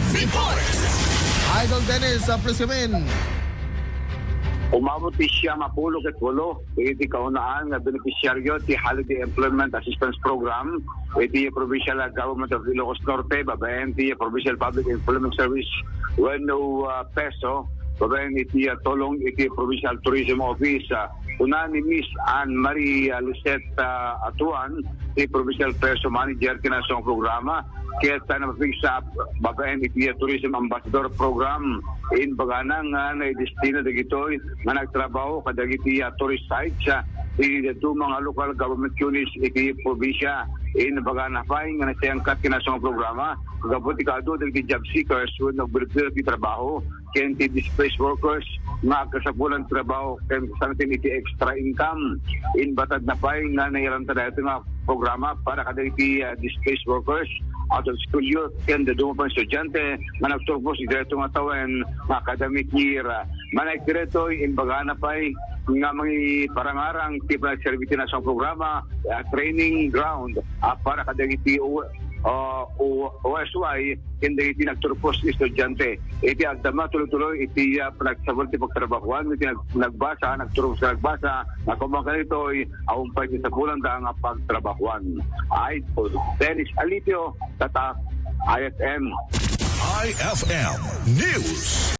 Report! Idol Dennis, Presimen. Umabot ti siya mapulo ket 8 iti kaunaan nga beneficiaryo ti Holiday Employment Assistance Program iti Provincial Government of Ilocos Norte babaen ti Provincial Public Employment Service 10 peso babaen iti tulong iti Provincial Tourism Office una ni Miss Anne Marie Lisette Atuan ti Provincial Person Manager kinasong programa kaya na mapigsa babaen iti Tourism Ambassador Program in baganang na destino dagitoy nga nagtrabaho kadagiti tourist sites iti mga local government units iti probinsya in bagana fay nga nasayangkat kinasong programa kabuti kado dagiti job seekers who nagbirbir ti trabaho ken ti displaced workers nga kasapulan trabaho ken santin iti extra income in batad na fay nga nairanta dahito nga programa para kadagiti displaced workers out of school youth ken daduma pang estudyante nga nagturpos ito nga tawen nga academic year manay direto in bagana pay nga mga parangarang tipo na serviti na sa programa training ground para kadagiti OSY hindi iti nagturpos ni estudyante iti agdama tuloy-tuloy iti panagsabol ti pagtrabahuan iti nagbasa nagturpos sa nagbasa na kumang kanito ay awampay sa bulan da nga pagtrabahuan ay po Dennis Alipio Tatak IFM IFM News.